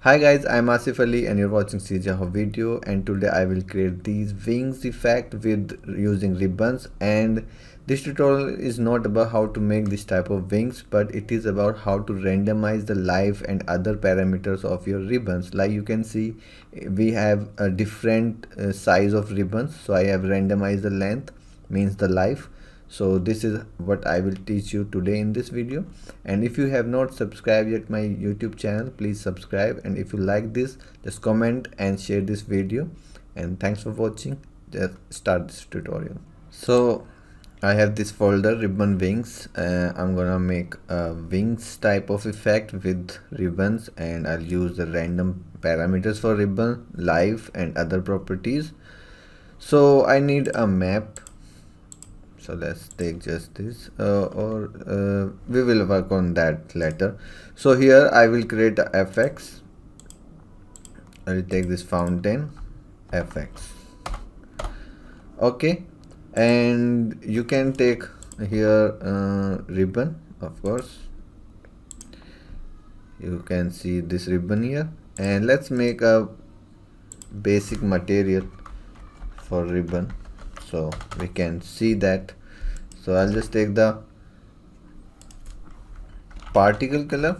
Hi guys, I'm Asif Ali and you're watching CGHOW video, and today I will create these wings effect with using ribbons. And this tutorial is not about how to make this type of wings, but it is about how to randomize the life and other parameters of your ribbons. Like you can see, we have a different size of ribbons. So I have randomized the length, means the life. So this is what I will teach you today in this video. And if you have not subscribed yet my YouTube channel, please subscribe, and if you like this, just comment and share this video. And thanks for watching. Just start this tutorial. So I have this folder, ribbon wings. I'm gonna make a wings type of effect with ribbons, and I'll use the random parameters for ribbon, life and other properties. So I need a map. So let's take just this, we will work on that later. So here I will create a fx. I will take this fountain fx. Okay, and you can take here ribbon, of course. You can see this ribbon here, and let's make a basic material for ribbon so we can see that. So I'll just take the particle color